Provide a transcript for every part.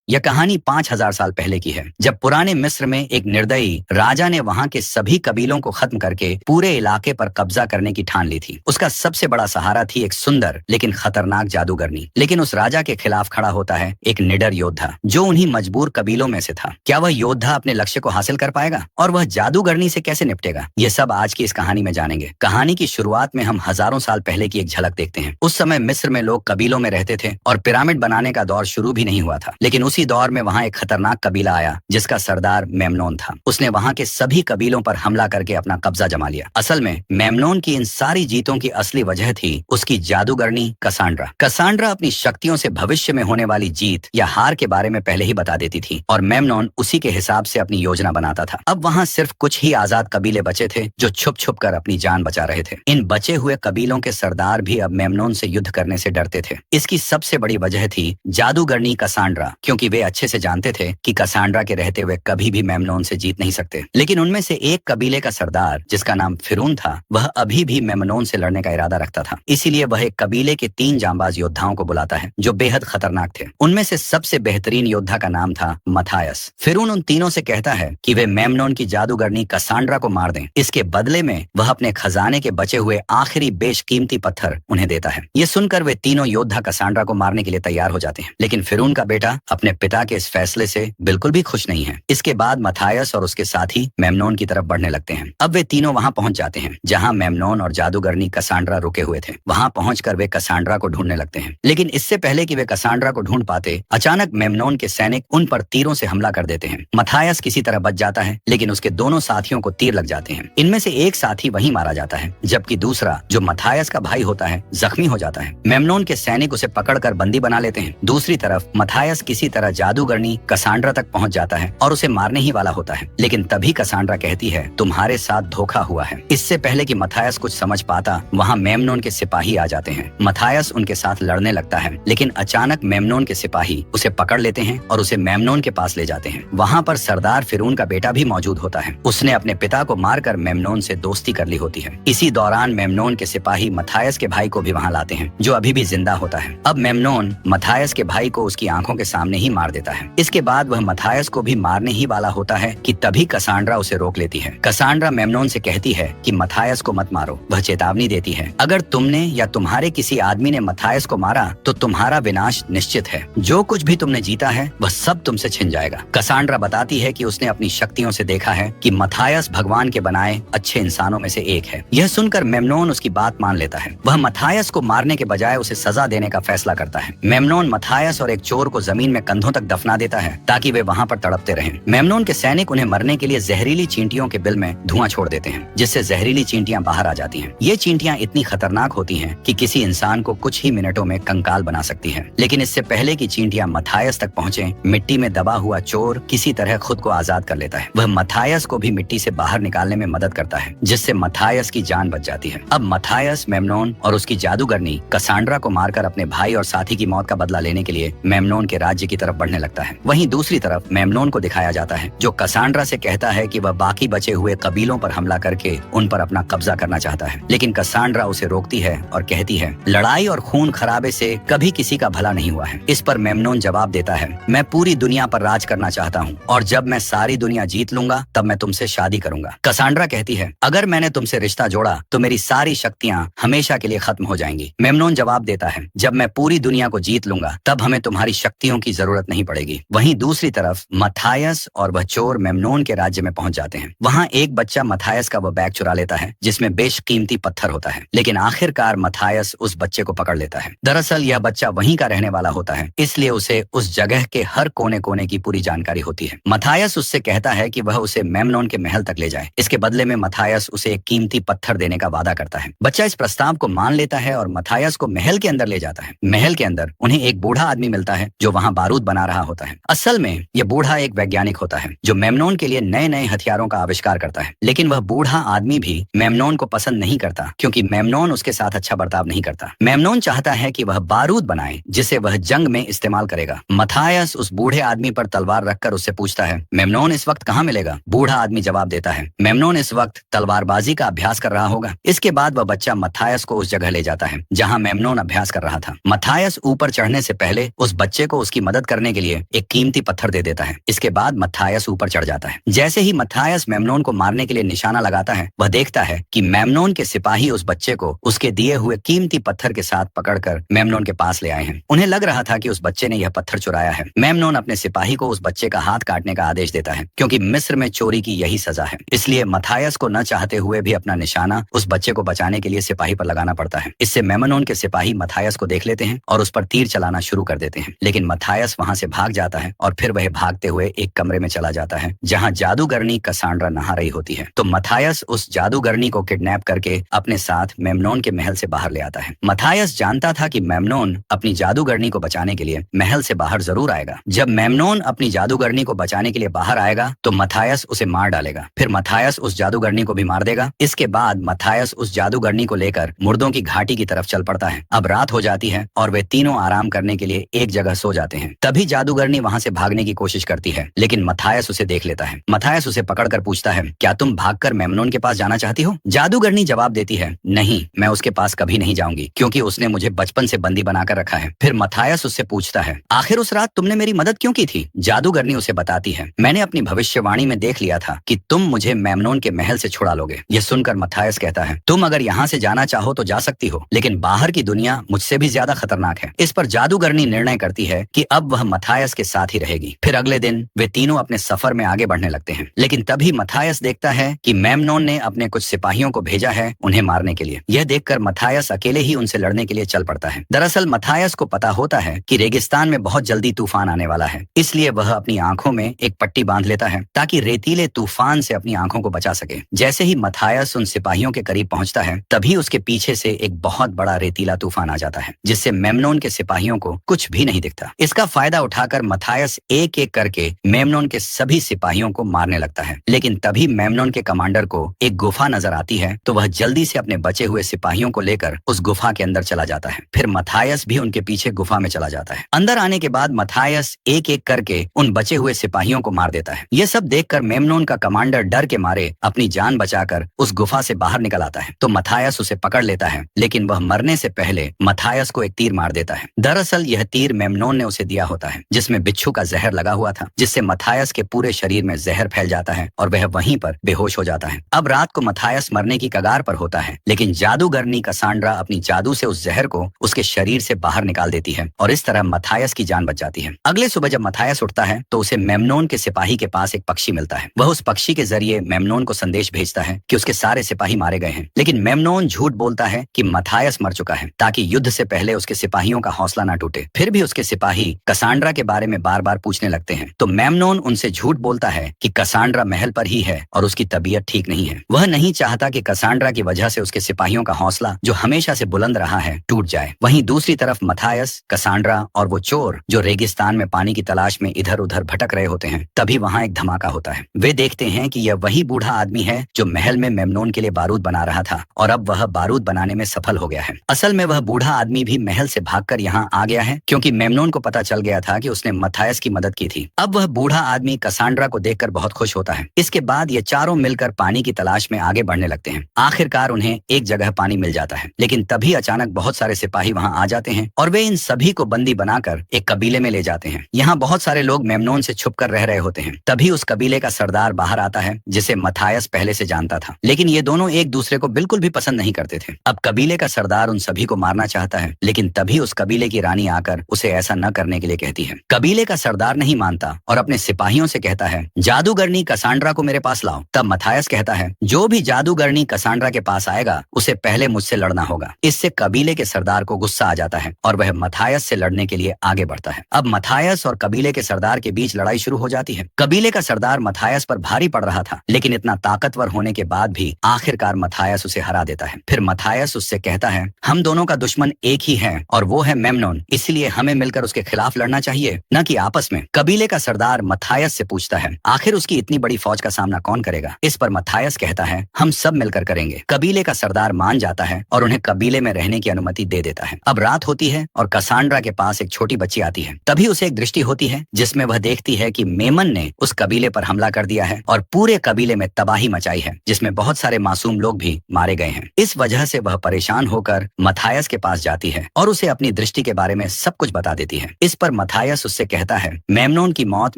यह कहानी 5000 साल पहले की है, जब पुराने मिस्र में एक निर्दयी राजा ने वहाँ के सभी कबीलों को खत्म करके पूरे इलाके पर कब्जा करने की ठान ली थी। उसका सबसे बड़ा सहारा थी एक सुंदर लेकिन खतरनाक जादूगरनी। लेकिन उस राजा के खिलाफ खड़ा होता है एक निडर योद्धा जो उन्हीं मजबूर कबीलों में से था। क्या वह योद्धा अपने लक्ष्य को हासिल कर पाएगा और वह जादूगरनी से कैसे निपटेगा? ये सब आज की इस कहानी में जानेंगे। कहानी की शुरुआत में हम हजारों साल पहले की एक झलक देखते हैं। उस समय मिस्र में लोग कबीलों में रहते थे और पिरामिड बनाने का दौर शुरू भी नहीं हुआ था। लेकिन उसी दौर में वहाँ एक खतरनाक कबीला आया जिसका सरदार मेमनोन था। उसने वहाँ के सभी कबीलों पर हमला करके अपना कब्जा जमा लिया। असल में मेमनोन की इन सारी जीतों की असली वजह थी उसकी जादूगरनी कसांड्रा। कसांड्रा अपनी शक्तियों से भविष्य में होने वाली जीत या हार के बारे में पहले ही बता देती थी और मेमनोन उसी के हिसाब से अपनी योजना बनाता था। अब वहाँ सिर्फ कुछ ही आजाद कबीले बचे थे जो छुप छुप कर अपनी जान बचा रहे थे। इन बचे हुए कबीलों के सरदार भी अब मेमनोन से युद्ध करने से डरते थे। इसकी सबसे बड़ी वजह थी जादूगरनी कसांड्रा, क्योंकि वे अच्छे से जानते थे कि कसांड्रा के रहते हुए कभी भी मेमनोन से जीत नहीं सकते। लेकिन उनमें से एक कबीले का सरदार जिसका नाम फिरून था, वह अभी भी मेमनोन से लड़ने का इरादा रखता था। इसीलिए वह एक कबीले के 3 जांबाज योद्धाओं को बुलाता है जो बेहद खतरनाक थे। उनमें से सबसे बेहतरीन योद्धा का नाम था मथायस। फिरून उन तीनों से कहता है कि वे मेमनोन की जादूगरनी कसांड्रा को मार दें। इसके बदले में वह अपने खजाने के बचे हुए आखिरी बेशकीमती पत्थर उन्हें देता है। ये सुनकर वे तीनों योद्धा कसांड्रा को मारने के लिए तैयार हो जाते हैं। लेकिन फिरून का बेटा अपने पिता के इस फैसले से बिल्कुल भी खुश नहीं है। इसके बाद मथायस और उसके साथी मेमनोन की तरफ बढ़ने लगते हैं। अब वे तीनों वहां पहुंच जाते हैं जहां मेमनोन और जादूगरनी कसांड्रा रुके हुए थे। वहां पहुंचकर वे कसांड्रा को ढूंढने लगते हैं। लेकिन इससे पहले कि वे कसांड्रा को ढूंढ पाते, अचानक मेमनोन के सैनिक उन पर तीरों से हमला कर देते हैं। मथायस किसी तरह बच जाता है, लेकिन उसके दोनों साथियों को तीर लग जाते हैं। इनमें से एक साथी वहीं मारा जाता है, जबकि दूसरा जो मथायस का भाई होता है जख्मी हो जाता है। मेमनोन के सैनिक उसे पकड़कर बंदी बना लेते हैं। दूसरी तरफ मथायस किसी तरह जादूगरनी कसांड्रा तक पहुंच जाता है और उसे मारने ही वाला होता है। लेकिन तभी कसांड्रा कहती है, तुम्हारे साथ धोखा हुआ है। इससे पहले कि मथायस कुछ समझ पाता, वहाँ मेमनोन के सिपाही आ जाते हैं। मथायस उनके साथ लड़ने लगता है, लेकिन अचानक मेमनोन के सिपाही उसे पकड़ लेते हैं और उसे मेमनोन के पास ले जाते हैं। वहाँ पर सरदार फिरून का बेटा भी मौजूद होता है। उसने अपने पिता को मारकर मेमनोन से दोस्ती कर ली होती है। इसी दौरान मेमनोन के सिपाही मथायस के भाई को भी वहाँ लाते हैं, जो अभी भी जिंदा होता है। अब मेमनोन मथायस के भाई को उसकी आंखों के सामने ही मार देता है। इसके बाद वह मथायस को भी मारने ही वाला होता है कि तभी कसांड्रा उसे रोक लेती है। कसांड्रा मेमनोन से कहती है कि मथायस को मत मारो। वह चेतावनी देती है, अगर तुमने या तुम्हारे किसी आदमी ने मथायस को मारा तो तुम्हारा विनाश निश्चित है। जो कुछ भी तुमने जीता है वह सब तुमसे छिन जाएगा। कसांड्रा बताती है कि उसने अपनी शक्तियों से देखा है कि मथायस भगवान के बनाए अच्छे इंसानों में से एक है। यह सुनकर मेमनोन उसकी बात मान लेता है। वह मथायस को मारने के बजाय उसे सजा देने का फैसला करता है। मेमनोन मथायस और एक चोर को जमीन में कंधों तक दफना देता है ताकि वे वहाँ पर तड़पते रहें। मेमनोन के सैनिक उन्हें मरने के लिए जहरीली चींटियों के बिल में धुआं छोड़ देते हैं, जिससे जहरीली चींटियां बाहर आ जाती हैं। ये चींटियां इतनी खतरनाक होती हैं कि किसी इंसान को कुछ ही मिनटों में कंकाल बना सकती हैं। लेकिन इससे पहले कि चींटियां मथायस तक पहुंचे, मिट्टी में दबा हुआ चोर किसी तरह खुद को आजाद कर लेता है। वह मथायस को भी मिट्टी से बाहर निकालने में मदद करता है, जिससे मथायस की जान बच जाती है। अब मथायस मेमनोन और उसकी जादूगरनी कसांड्रा को मारकर अपने भाई और साथी की मौत का बदला लेने के लिए मेमनोन के राज्य की तरफ बढ़ने लगता है। वहीं दूसरी तरफ मेमनोन को दिखाया जाता है, जो कसांड्रा से कहता है कि वह बाकी बचे हुए कबीलों पर हमला करके उन पर अपना कब्जा करना चाहता है। लेकिन कसांड्रा उसे रोकती है और कहती है, लड़ाई और खून खराबे से कभी किसी का भला नहीं हुआ है। इस पर मेमनोन जवाब देता है, मैं पूरी दुनिया पर राज करना चाहता हूँ और जब मैं सारी दुनिया जीत लूंगा तब मैं तुमसे शादी करूंगा। कसांड्रा कहती है, अगर मैंने तुमसे रिश्ता जोड़ा तो मेरी सारी शक्तियाँ हमेशा के लिए खत्म हो जाएंगी। मेमनोन जवाब देता है, जब मैं पूरी दुनिया को जीत लूंगा तब हमें तुम्हारी शक्तियों की जरूरत नहीं पड़ेगी। वहीं दूसरी तरफ मथायस और वह चोर मेमनोन के राज्य में पहुंच जाते हैं। वहाँ एक बच्चा मथायस का वह बैग चुरा लेता है जिसमें बेशकीमती पत्थर होता है। लेकिन आखिरकार मथायस उस बच्चे को पकड़ लेता है। दरअसल यह बच्चा वहीं का रहने वाला होता है, इसलिए उसे उस जगह के हर कोने कोने की पूरी जानकारी होती है। मथायस उससे कहता है कि वह उसे मेमनोन के महल तक ले जाए। इसके बदले में मथायस उसे एक कीमती पत्थर देने का वादा करता है। बच्चा इस प्रस्ताव को मान लेता है और मथायस को महल के अंदर ले जाता है। महल के अंदर उन्हें एक बूढ़ा आदमी मिलता है जो वहाँ बारूद बना रहा होता है। असल में यह बूढ़ा एक वैज्ञानिक होता है जो मेमनोन के लिए नए नए हथियारों का आविष्कार करता है। लेकिन वह बूढ़ा आदमी भी मेमनोन को पसंद नहीं करता, क्योंकि मेमनोन उसके साथ अच्छा बर्ताव नहीं करता। मेमनोन चाहता है कि वह बारूद बनाए जिसे वह जंग में इस्तेमाल करेगा। मथायस उस बूढ़े आदमी पर तलवार रखकर उससे पूछता है, मेमनोन इस वक्त कहाँ मिलेगा? बूढ़ा आदमी जवाब देता है, मेमनोन इस वक्त तलवारबाजी का अभ्यास कर रहा होगा। इसके बाद वह बच्चा मथायस को उस जगह ले जाता है जहाँ मेमनोन अभ्यास कर रहा था। मथायस ऊपर चढ़ने से पहले उस बच्चे को उसकी मदद करने के लिए एक कीमती पत्थर दे देता है। इसके बाद मत्थायस ऊपर चढ़ जाता है। जैसे ही मत्थायस मेमनोन को मारने के लिए निशाना लगाता है, वह देखता है कि मेमनोन के सिपाही उस बच्चे को उसके दिए हुए कीमती पत्थर के साथ पकड़कर मेमनोन के पास ले आए हैं। उन्हें लग रहा था कि उस बच्चे ने यह पत्थर चुराया है। मेमनोन अपने सिपाही को उस बच्चे का हाथ काटने का आदेश देता है, क्योंकि मिस्र में चोरी की यही सजा है। इसलिए मत्थायस को न चाहते हुए भी अपना निशाना उस बच्चे को बचाने के लिए सिपाही पर लगाना पड़ता है। इससे मेमनोन के सिपाही मत्थायस को देख लेते हैं और उस पर तीर चलाना शुरू कर देते हैं। लेकिन मत्थायस वहां से भाग जाता है और फिर वह भागते हुए एक कमरे में चला जाता है, जहां जादूगरनी कसांड्रा नहा रही होती है। तो मत्थायस उस जादूगरनी को किडनैप करके अपने साथ मेमनोन के महल से बाहर ले आता है। मत्थायस जानता था कि मेमनोन अपनी जादूगरनी को बचाने के लिए महल से बाहर जरूर आएगा। जब मेमनोन अपनी जादूगरनी को बचाने के लिए बाहर आएगा तो मत्थायस उसे मार डालेगा। फिर मत्थायस उस जादूगरनी को भी मार देगा। इसके बाद मत्थायस उस जादूगरनी को लेकर मुर्दों की घाटी की तरफ चल पड़ता है। अब रात हो जाती है और वे तीनों आराम करने के लिए एक जगह सो जाते हैं। तभी जादूगरनी वहां से भागने की कोशिश करती है, लेकिन मत्थायस उसे देख लेता है। मत्थायस उसे पकड़कर पूछता है, क्या तुम भागकर मेमनोन के पास जाना चाहती हो? जादूगरनी जवाब देती है, नहीं, मैं उसके पास कभी नहीं जाऊंगी, क्योंकि उसने मुझे बचपन से बंदी बनाकर रखा है। फिर मत्थायस उससे पूछता है, आखिर उस रात तुमने मेरी मदद क्यों की थी? जादूगरनी उसे बताती है, मैंने अपनी भविष्यवाणी में देख लिया था कि तुम मुझे मेमनोन के महल से छुड़ा लोगे। यह सुनकर मत्थायस कहता है, तुम अगर यहाँ से जाना चाहो तो जा सकती हो, लेकिन बाहर की दुनिया मुझसे भी ज्यादा खतरनाक है। इस पर जादूगरनी निर्णय करती है कि अब वह मत्थायस के साथ ही रहेगी। फिर अगले दिन वे तीनों अपने सफर में आगे बढ़ने लगते हैं। लेकिन तभी मत्थायस देखता है कि मेमनोन ने अपने कुछ सिपाहियों को भेजा है उन्हें मारने के लिए। यह देखकर मत्थायस अकेले ही उनसे लड़ने के लिए चल पड़ता है। दरअसल मत्थायस को पता होता है कि रेगिस्तान में बहुत जल्दी तूफान आने वाला है, इसलिए वह अपनी आंखों में एक पट्टी बांध लेता है ताकि रेतीले तूफान से अपनी आंखों को बचा सके। जैसे ही मत्थायस उन सिपाहियों के करीब पहुंचता है, तभी उसके पीछे से एक बहुत बड़ा रेतीला तूफान आ जाता है, जिससे मेमनोन के सिपाहियों को कुछ भी नहीं दिखता। इसका फायदा उठाकर मत्थायस एक एक करके मेमनोन के सभी सिपाहियों को मारने लगता है। लेकिन तभी मेमनोन के कमांडर को एक गुफा नजर आती है, तो वह जल्दी से अपने बचे हुए सिपाहियों को लेकर उस गुफा के अंदर चला जाता है। फिर मत्थायस भी उनके पीछे गुफा में चला जाता है। अंदर आने के बाद मत्थायस एक एक करके उन बचे हुए सिपाहियों को मार देता है। यह सब देखकर मेमनोन का कमांडर डर के मारे अपनी जान बचाकर उस गुफा से बाहर निकल आता है। तो मत्थायस उसे पकड़ लेता है, लेकिन वह मरने से पहले मत्थायस को एक तीर मार देता है। दरअसल यह तीर मेमनोन ने उसे दिया होता है, जिसमें बिच्छू का जहर लगा हुआ था, जिससे मत्थायस के पूरे शरीर में जहर फैल जाता है और वह वहीं पर बेहोश हो जाता है। अब रात को मत्थायस मरने की कगार पर होता है, लेकिन जादूगरनी कसांड्रा अपनी जादू से उस जहर को उसके शरीर से बाहर निकाल देती है और इस तरह मत्थायस की जान बच जाती है। अगले सुबह जब मत्थायस उठता है तो उसे मेमनोन के सिपाही के पास एक पक्षी मिलता है। वह उस पक्षी के जरिए मेमनोन को संदेश भेजता है कि उसके सारे सिपाही मारे गए हैं। लेकिन मेमनोन झूठ बोलता है कि मत्थायस मर चुका है, ताकि युद्ध से पहले उसके सिपाहियों का हौसला न टूटे। फिर भी उसके सिपाही कसांड्रा के बारे में बार बार पूछने लगते हैं, तो मेमनोन उनसे झूठ बोलता है कि कसांड्रा महल पर ही है और उसकी तबीयत ठीक नहीं है। वह नहीं चाहता कि कसांड्रा की वजह से उसके सिपाहियों का हौसला, जो हमेशा से बुलंद रहा है, टूट जाए। वहीं दूसरी तरफ मत्थायस, कसांड्रा और वो चोर जो रेगिस्तान में पानी की तलाश में इधर उधर भटक रहे होते हैं, तभी वहां एक धमाका होता है। वे देखते हैं कि यह वही बूढ़ा आदमी है जो महल में मेमनोन के लिए बारूद बना रहा था और अब वह बारूद बनाने में सफल हो गया है। असल में वह बूढ़ा आदमी भी महल से भागकर यहाँ आ गया है, क्योंकि मेमनोन को पता चल गया था कि उसने मत्थायस की मदद की थी। अब वह बूढ़ा आदमी कसांड्रा को देखकर बहुत खुश होता है। इसके बाद ये चारों मिलकर पानी की तलाश में आगे बढ़ने लगते हैं। आखिरकार उन्हें एक जगह पानी मिल जाता है, लेकिन तभी अचानक बहुत सारे सिपाही वहां आ जाते हैं और वे इन सभी को बंदी बनाकर एक कबीले में ले जाते हैं। यहाँ बहुत सारे लोग मेमनोन से छुपकर रह रहे होते हैं। तभी उस कबीले का सरदार बाहर आता है, जिसे मत्थायस पहले से जानता था, लेकिन ये दोनों एक दूसरे को बिल्कुल भी पसंद नहीं करते थे। अब कबीले का सरदार उन सभी को मारना चाहता है, लेकिन तभी उस कबीले की रानी आकर उसे ऐसा न करने के लिए कहती है। कबीले का सरदार नहीं मानता और अपने सिपाहियों से कहता है, जादूगरनी कसांड्रा को मेरे पास लाओ। तब मत्थायस कहता है, जो भी जादूगरनी कसांड्रा के पास आएगा उसे पहले मुझसे लड़ना होगा। इससे कबीले के सरदार को गुस्सा आ जाता है और वह मत्थायस से लड़ने के लिए आगे बढ़ता है। अब मत्थायस और कबीले के सरदार के बीच लड़ाई शुरू हो जाती है। कबीले का सरदार मत्थायस पर भारी पड़ रहा था, लेकिन इतना ताकतवर होने के बाद भी आखिरकार मत्थायस उसे हरा देता है। फिर मत्थायस उससे कहता है, हम दोनों का दुश्मन एक ही है और वो है मेमनोन, इसलिए हमें मिलकर उसके खिलाफ लड़ना चाहिए, न कि आपस में। कबीले का सरदार मत्थायस से पूछता है, आखिर उसकी इतनी बड़ी फौज का सामना कौन करेगा? इस पर मत्थायस कहता है, हम सब मिलकर करेंगे। कबीले का सरदार मान जाता है और उन्हें कबीले में रहने की अनुमति दे देता है। अब रात होती है और कसांड्रा के पास एक छोटी बच्ची आती है। तभी उसे एक दृष्टि होती है, जिसमें वह देखती है कि मेमन ने उस कबीले पर हमला कर दिया है और पूरे कबीले में तबाही मचाई है, जिसमें बहुत सारे मासूम लोग भी मारे गए हैं। इस वजह से वह परेशान होकर मत्थायस के पास जाती है और उसे अपनी दृष्टि के बारे में सब कुछ बता देती है। इस पर मथायस उससे कहता है मेमनोन की मौत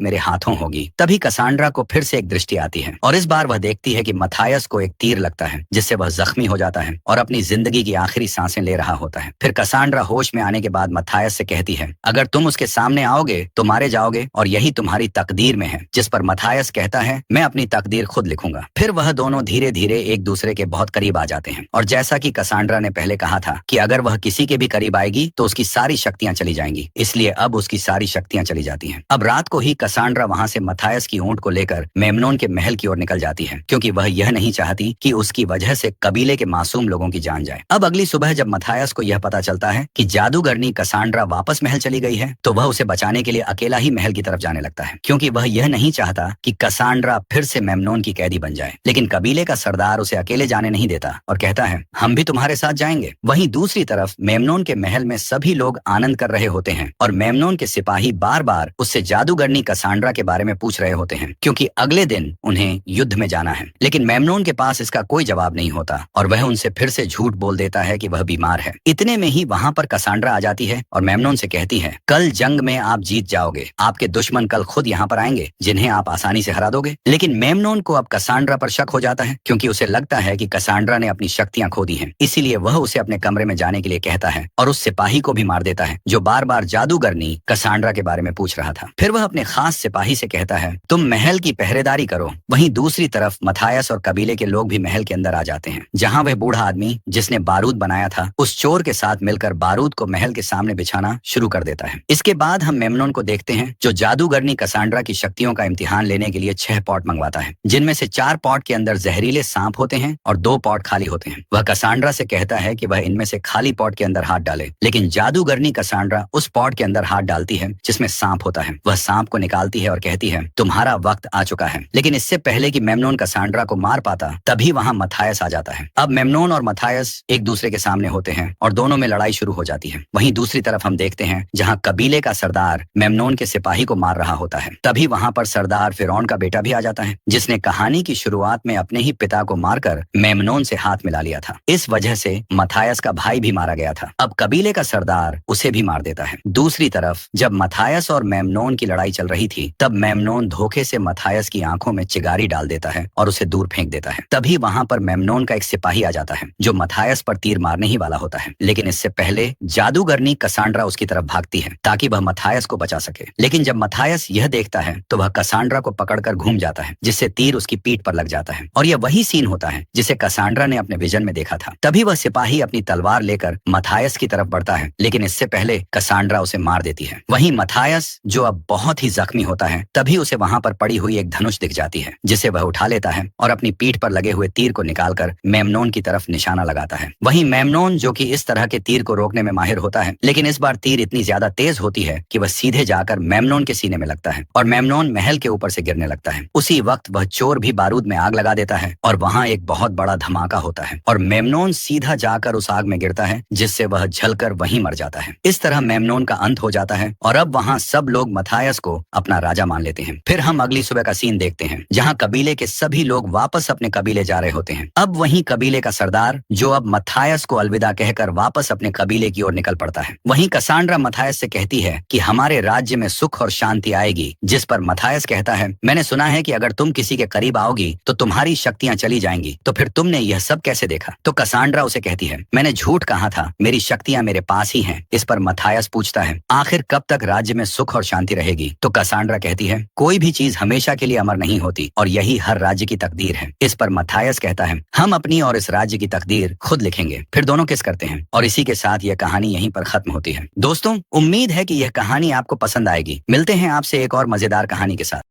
मेरे हाथों होगी, तभी कसांड्रा को फिर से एक दृष्टि आती है और इस बार वह देखती है कि मथायस को एक तीर लगता है जिससे वह जख्मी हो जाता है और अपनी जिंदगी की आखिरी सांसें ले रहा होता है। फिर कसांड्रा होश में आने के बाद मथायस से कहती है अगर तुम उसके सामने आओगे तो मारे जाओगे और यही तुम्हारी तकदीर में है, जिस पर मथायस कहता है मैं अपनी तकदीर खुद लिखूंगा। फिर वह दोनों धीरे धीरे एक दूसरे के बहुत करीब आ जाते हैं और जैसा कि कसांड्रा ने पहले कहा था कि अगर वह किसी के भी करीब आएगी तो उसकी सारी शक्तियां चली जाएंगी, इसलिए अब उसकी सारी शक्तियां चली जाती हैं। अब रात को ही कसांड्रा वहां से मथायस की ऊंट को लेकर मेमनोन के महल की ओर निकल जाती है क्योंकि वह यह नहीं चाहती कि उसकी वजह से कबीले के मासूम लोगों की जान जाए। अब अगली सुबह जब मथायस को यह पता चलता है कि जादूगरनी कसांड्रा वापस महल चली गई है तो वह उसे बचाने के लिए अकेला ही महल की तरफ जाने लगता है क्योंकि वह यह नहीं चाहता कि कसांड्रा फिर से मेमनोन की कैदी बन जाए। लेकिन कबीले का सरदार उसे अकेले जाने नहीं देता और कहता है हम भी तुम्हारे साथ जाएंगे। वहीं दूसरी तरफ मेमनोन के महल में सभी लोग आनंद कर रहे होते हैं और मेमनोन के सिपाही बार बार उससे जादूगरनी कसांड्रा के बारे में पूछ रहे होते हैं क्योंकि अगले दिन उन्हें युद्ध में जाना है। लेकिन मेमनोन के पास इसका कोई जवाब नहीं होता और वह उनसे फिर से झूठ बोल देता है कि वह बीमार है। इतने में ही वहां पर कसांड्रा आ जाती है और मेमनोन से कहती है कल जंग में आप जीत जाओगे, आपके दुश्मन कल खुद यहाँ पर आएंगे जिन्हें आप आसानी से हरा दोगे। लेकिन मेमनोन को अब कसांड्रा पर शक हो जाता है क्योंकि उसे लगता है कि कसांड्रा ने अपनी शक्तियां खो दी हैं, इसीलिए वह उसे अपने कमरे में जाने के लिए कहता है और उस सिपाही को भी मार देता है जो बार बार जादूगरनी कसांड्रा के बारे में पूछ रहा था। फिर वह अपने खास सिपाही से कहता है तुम महल की पहरेदारी करो। वहीं दूसरी तरफ मथायस और कबीले के लोग भी महल के अंदर आ जाते हैं जहाँ वह बूढ़ा आदमी जिसने बारूद बनाया था उस चोर के साथ मिलकर बारूद को महल के सामने बिछाना शुरू कर देता है। इसके बाद हम मेमनोन को देखते हैं जो जादूगरनी कसांड्रा की शक्तियों का इम्तिहान लेने के लिए 6 पॉट मंगवाता है जिनमें से 4 पॉट के अंदर जहरीले सांप होते हैं और 2 पॉट खाली होते हैं। वह कसांड्रा से कहता है कि वह इनमें से खाली पॉट के अंदर हाथ डाले, लेकिन जादूगरनी कसांड्रा उस पॉट के अंदर हाथ डालती है जिसमें सांप होता है। वह सांप को निकालती है और कहती है तुम्हारा वक्त आ चुका है। लेकिन इससे पहले कि मेमनोन कसांड्रा को मार पाता तभी वहां मथायस आ जाता है। अब मेमनोन और मथायस एक दूसरे के सामने होते हैं और दोनों में लड़ाई शुरू हो जाती है। वहीं दूसरी तरफ हम देखते हैं जहां कबीले का सरदार मेमनोन के सिपाही को मार रहा होता है, तभी वहां पर सरदार फिरौन का बेटा भी आ जाता है जिसने कहानी की शुरुआत में अपने ही पिता को मारकर मेमनोन से हाथ मिला लिया था। इस वजह से मथायस का भाई भी मारा गया था। अब कबीले का सरदार उसे भी मार देता है। दूसरी तरफ जब मथायस और मेमनोन की लड़ाई चल रही थी तब मेमनोन धोखे से मथायस की आंखों में चिगारी डाल देता है और उसे दूर फेंक देता है। तभी वहां पर मेमनोन का एक सिपाही आ जाता है जो मथायस पर तीर मारने ही वाला होता है, लेकिन इससे पहले जादूगरनी कसांड्रा उसकी तरफ भागती है ताकि वह मथायस को बचा सके। लेकिन जब मथायस यह देखता है तो वह कसांड्रा को पकड़कर घूम जाता है जिससे तीर उसकी पीठ पर लग जाता है और यह वही सीन होता है जिसे कसांड्रा ने अपने विजन में देखा था। तभी वह सिपाही अपनी तलवार लेकर मथायस की तरफ बढ़ता है, लेकिन इससे पहले कसांड्रा उसे मार देती है। वहीं मथायस जो अब बहुत ही जख्मी होता है तभी उसे वहां पर पड़ी हुई एक धनुष दिख जाती है जिसे वह उठा लेता है और अपनी पीठ पर लगे हुए तीर को निकालकर मेमनोन की तरफ निशाना लगाता है। वहीं मेमनोन जो कि इस तरह के तीर को रोकने में माहिर होता है, लेकिन इस बार तीर इतनी ज्यादा तेज होती है कि वह सीधे जाकर मेमनोन के सीने में लगता है और मेमनोन महल के ऊपर से गिरने लगता है। उसी वक्त वह चोर भी बारूद में आग लगा देता है और वहां एक बहुत बड़ा धमाका होता है और मेमनोन सीधा जाकर उस आग में गिरता है जिससे वह जलकर वहीं मर जाता है। इस तरह मेमनोन का अंत हो जाता है और अब वहां सब लोग मथायस को अपना राजा मान लेते हैं। फिर हम अगली सुबह का सीन देखते हैं जहां कबीले के सभी लोग वापस अपने कबीले जा रहे होते हैं। अब वहीं कबीले का सरदार जो अब मथायस को अलविदा कहकर वापस अपने कबीले की ओर निकल पड़ता है। वहीं कसांड्रा मथायस से कहती है कि हमारे राज्य में सुख और शांति आएगी, जिस पर मथायस कहता है मैंने सुना है कि अगर तुम किसी के करीब आओगी तो तुम्हारी शक्तियां चली जाएंगी, तो फिर तुमने यह सब कैसे देखा? तो कसांड्रा उसे कहती है मैंने झूठ कहा था, मेरी शक्तियां मेरे पास ही हैं। इस पर मथायस पूछता है आखिर कब तक राज्य में सुख और शांति रहेगी? तो कसांड्रा कहती है कोई भी चीज हमेशा के लिए अमर नहीं होती और यही हर राज्य की तकदीर है। इस पर मथायस कहता है हम अपनी और इस राज्य की तकदीर खुद लिखेंगे। फिर दोनों किस करते हैं और इसी के साथ यह कहानी यहीं पर खत्म होती है। दोस्तों, उम्मीद है कि यह कहानी आपको पसंद आएगी। मिलते हैं आपसे एक और मजेदार कहानी के साथ।